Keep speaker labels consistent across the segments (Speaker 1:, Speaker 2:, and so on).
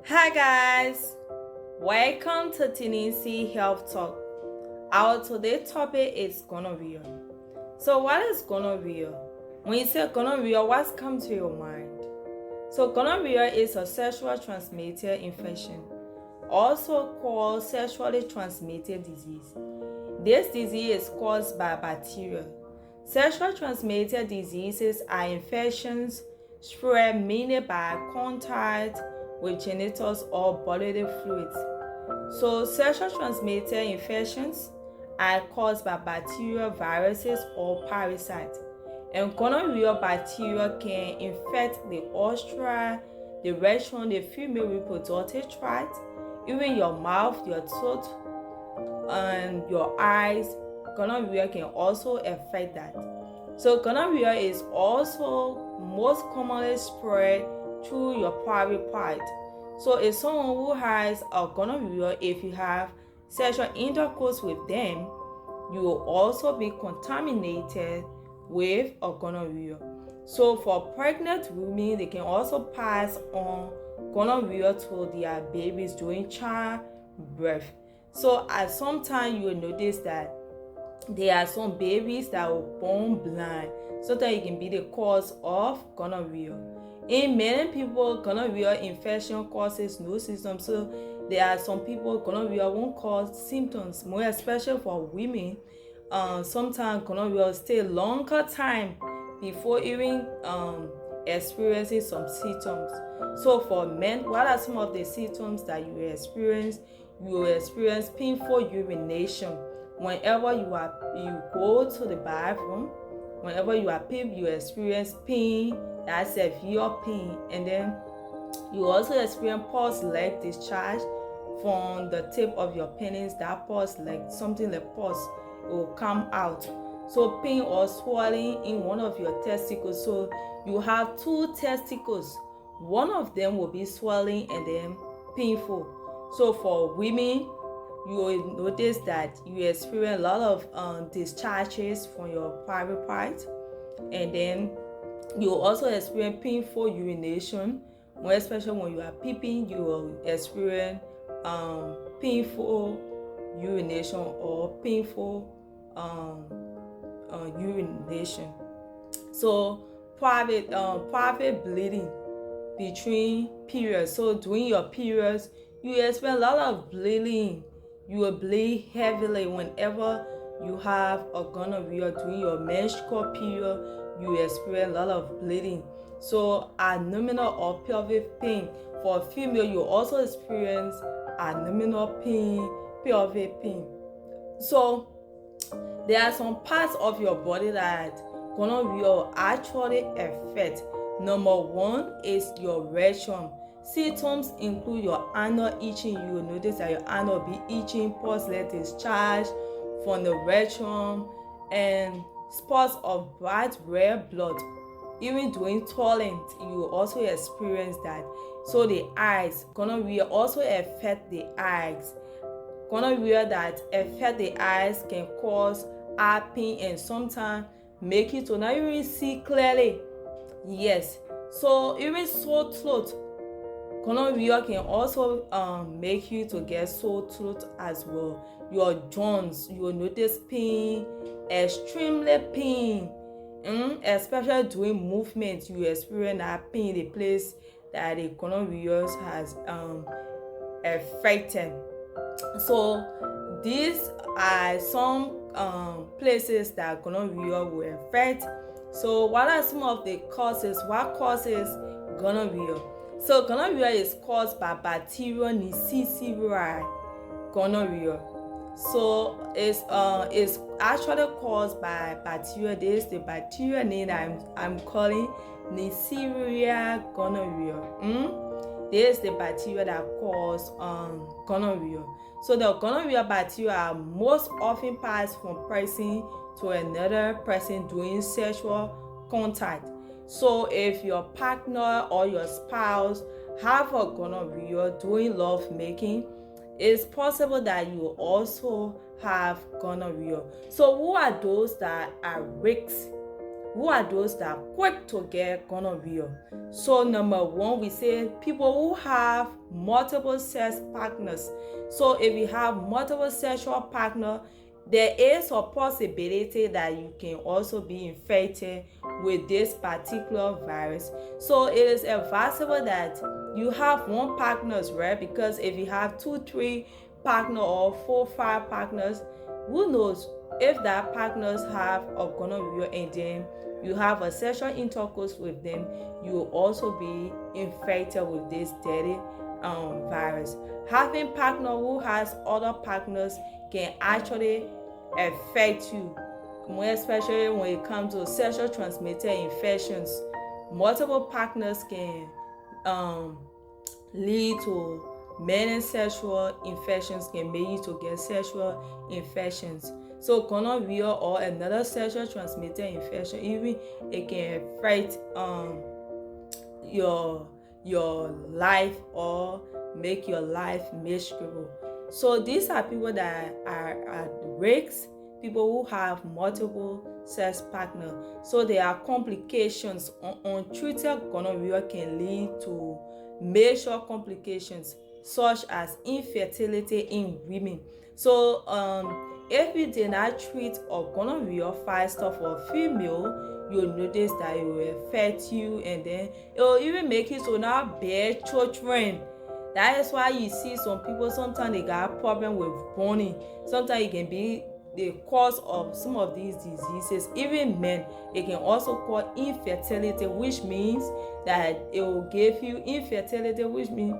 Speaker 1: Hi guys, welcome to Tennessee Health Talk. Our today's topic is gonorrhea. So what is gonorrhea? When you say gonorrhea, what's come to your mind? So gonorrhea is a sexually transmitted infection, also called sexually transmitted disease. This disease is caused by bacteria. Sexually transmitted diseases are infections spread mainly by contact with genitals or bodily fluids. So, sexually transmitted infections are caused by bacteria, viruses, or parasites. And gonorrhea bacteria can infect the urethra, the rectum, the female reproductive tract, even your mouth, your throat, and your eyes. Gonorrhea can also affect that. So gonorrhea is also most commonly spread through your private part. So if someone who has a gonorrhea, if you have sexual intercourse with them, you will also be contaminated with a gonorrhea. So for pregnant women, they can also pass on gonorrhea to their babies during childbirth. So at some time you will notice that there are some babies that were born blind. Sometimes it can be the cause of gonorrhea. In many people, gonorrhea infection causes no symptoms. So there are some people gonorrhea won't cause symptoms, more especially for women. Sometimes gonorrhea will stay longer time before even experiencing some symptoms. So for men, what are some of the symptoms that you experience? You will experience painful urination. Whenever you go to the bathroom, whenever you are peeing, you experience pain, that severe pain, and then you also experience pus leg discharge from the tip of your penis. That pus leg, something like pus, will come out. So pain or swelling in one of your testicles. So you have two testicles. One of them will be swelling and then painful. So for women, you will notice that you experience a lot of discharges from your private part, and then you will also experience painful urination. More especially when you are peeping, you will experience painful urination or painful urination. So private bleeding between periods. So during your periods, you experience a lot of bleeding. You will bleed heavily whenever you have a gonorrhea. During your menstrual period, you experience a lot of bleeding. So abdominal or pelvic pain. For female, you also experience abdominal pain, pelvic pain. So there are some parts of your body that gonorrhea will actually affect. Number one is your rectum. Symptoms include your anal itching. You will notice that your anal will be itching, pus leg discharge from the rectum, and spots of bright red blood. Even during toilet, you will also experience that. So the eyes, gonorrhea also affect the eyes. Gonorrhea that affect the eyes can cause eye pain and sometimes make you to not even see clearly. Yes. So even sore throat, gonorrhea can also make you to get sore throat as well. Your joints, you will notice pain, extremely pain. Especially during movement, you experience that pain, the place that the gonorrhea has affected. So these are some places that gonorrhea will affect. So what are some of the causes? What causes gonorrhea? So gonorrhea is caused by bacterial Neisseria gonorrhea. So it's actually caused by bacteria. This is the bacteria name that I'm calling Neisseria gonorrhea. This is the bacteria that cause gonorrhea. So the gonorrhea bacteria are most often passed from person to another person during sexual contact. So if your partner or your spouse have a gonorrhea during love making, it's possible that you also have gonorrhea. So who are those that are risks who are those that are quick to get gonorrhea? So number one, we say people who have multiple sex partners. So if you have multiple sexual partner, there is a possibility that you can also be infected with this particular virus. So it is advisable that you have one partners, right? Because if you have 2-3 partner or 4-5 partners, who knows if that partners have a gonorrhea and then you have a sexual intercourse with them, you will also be infected with this deadly virus. Having partner who has other partners can actually affect you, more especially when it comes to sexual transmitted infections. Multiple partners can lead to many sexual infections, can make you to get sexual infections. So gonorrhea or another sexual transmitted infection, even it can affect your life or make your life miserable. So these are people that are at risk, people who have multiple sex partners. So there are complications. Untreated gonorrhea can lead to major complications such as infertility in women. So if you did not treat a gonorrhea first for a female, you'll notice that it will affect you, and then it will even make you to not bear children. That is why you see some people, sometimes they got a problem with burning. Sometimes it can be the cause of some of these diseases. Even men, it can also cause infertility, which means that it will give you infertility, which means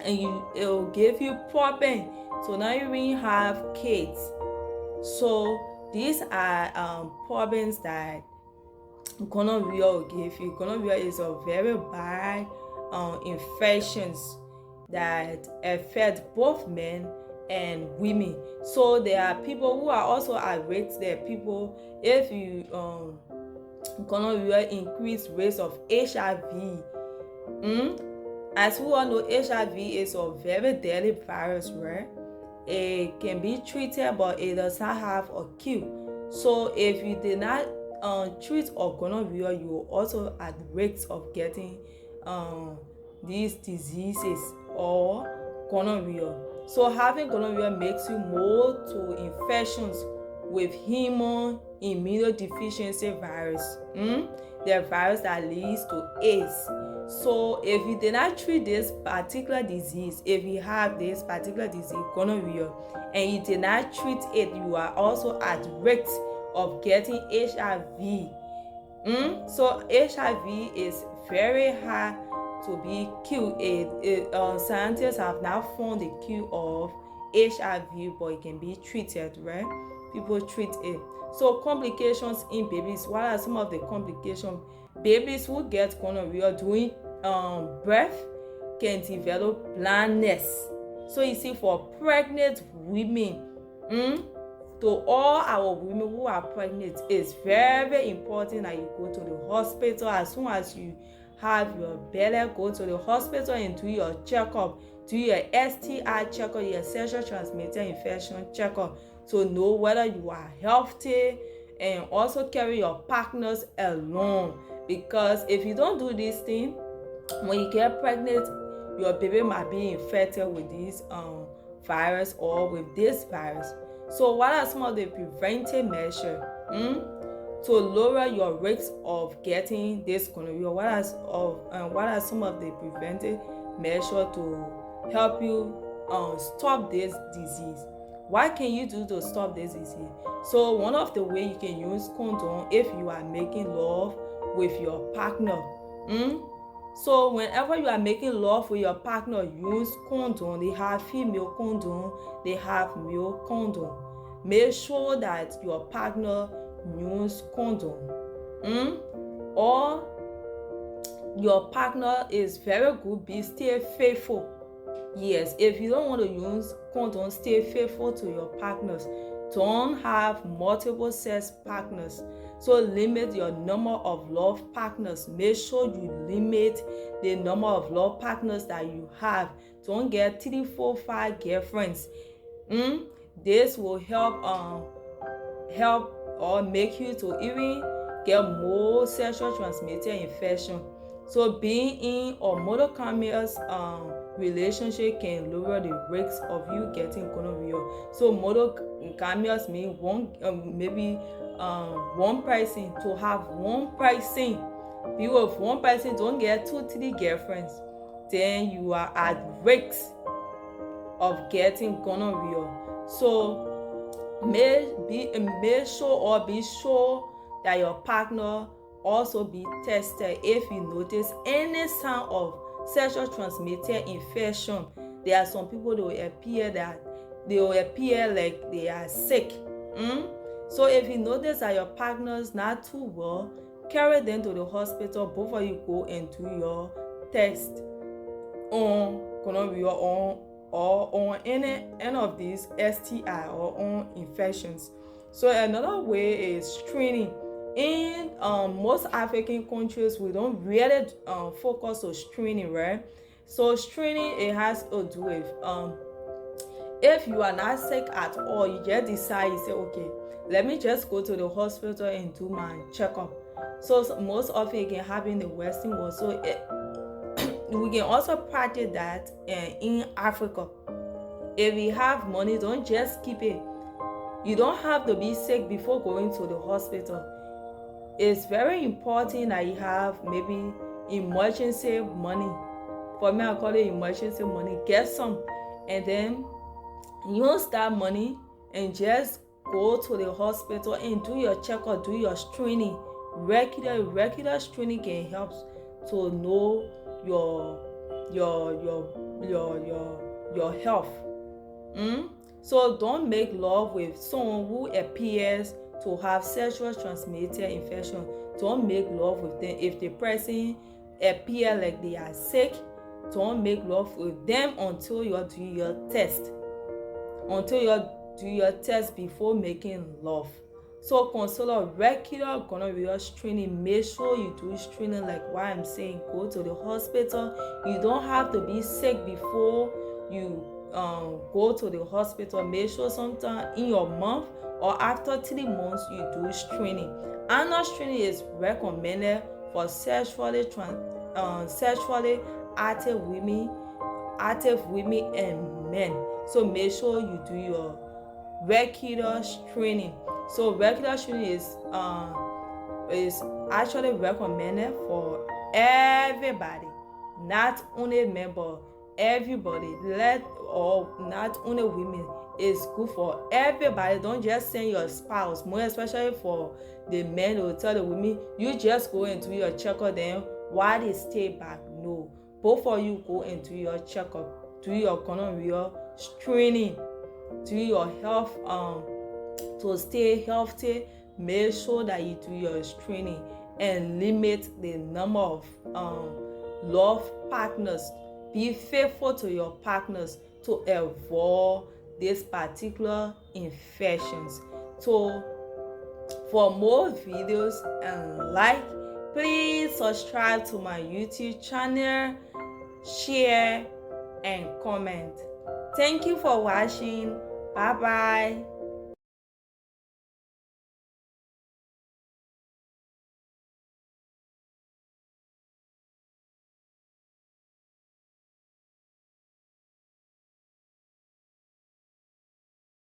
Speaker 1: it will give you problem. So now you really have kids. So these are problems that gonorrhea will give you. Gonorrhea is a very bad infections that affect both men and women. So there are people who are also at risk. There are people, if you gonorrhea increase rates of HIV. As we all know, HIV is a very deadly virus, right? It can be treated, but it does not have a cure. So if you did not treat a gonorrhea, you are also at risk of getting these diseases or gonorrhea. So having gonorrhea makes you more to infections with human immunodeficiency virus, the virus that leads to AIDS. So if you did not treat this particular disease, if you have this particular disease, gonorrhea, and you did not treat it, you are also at risk of getting HIV. So HIV is very hard to be cured. Scientists have now found the cure of HIV, but it can be treated, right? People treat it. So complications in babies. What are some of the complications? Babies who get gonorrhea during birth can develop blindness. So you see, for pregnant women, to all our women who are pregnant, it's very important that you go to the hospital as soon as you have your belly. Go to the hospital and do your checkup, do your STI checkup, your sexual transmitted infection checkup, to know whether you are healthy, and also carry your partners along. Because if you don't do this thing, when you get pregnant, your baby might be infected with this virus or with this virus. So what are some of the preventive measures to lower your risk of getting this gonorrhea? What are some of the preventive measures to help you stop this disease? What can you do to stop this disease? So one of the ways you can use condom if you are making love with your partner. So whenever you are making love with your partner, use condom. They have female condom, they have male condom. Make sure that your partner use condom. Or your partner is very good, stay faithful. Yes, if you don't want to use condom, stay faithful to your partners. Don't have multiple sex partners. So limit your number of love partners. Make sure you limit the number of love partners that you have. Don't get 3, 4, 5 girlfriends. This will help or make you to even get more sexual transmitted infection. So being in a monogamous relationship can lower the risk of you getting gonorrhea. So monogamous means one person, to have one person, be with one person, don't get 2-3 girlfriends, then you are at risk of getting gonorrhea. So be sure that your partner also be tested if you notice any sign of sexual transmitted infection. There are some people that will appear like they are sick. So if you notice that your partner is not too well, carry them to the hospital. Both of you go and do your test on gonorrhea or on any of these STI or on infections. So another way is screening. In most African countries, we don't really focus on screening, right? So screening, it has to do with if you are not sick at all, you just decide, you say, okay, let me just go to the hospital and do my checkup. So most often it can happen in the Western world. So we can also practice that in Africa. If you have money, don't just keep it. You don't have to be sick before going to the hospital. It's very important that you have maybe emergency money. For me, I call it emergency money. Get some, and then use that money and just go to the hospital and do your checkup, do your screening. Regular screening can help to know your health. So don't make love with someone who appears to have sexual transmitted infection. Don't make love with them. If the person appear like they are sick, don't make love with them until you do your test. Before making love. So consider regular gonorrhea screening. Make sure you do screening like what I'm saying. Go to the hospital. You don't have to be sick before you go to the hospital. Make sure sometime in your month or after 3 months you do screening. Annual screening is recommended for sexually active women and men. So make sure you do your regular screening. So regular screening is actually recommended for everybody, not only men but everybody. Not only women. It's good for everybody. Don't just send your spouse, more especially for the men who tell the women, you just go and do your checkup, then why they stay back. No, both of you go and do your checkup, do your gonorrhea screening, do your health to stay healthy. Make sure that you do your screening and limit the number of love partners. Be faithful to your partners to avoid these particular infections. So for more videos and please subscribe to my YouTube channel, share and comment. Thank you for watching. Bye bye.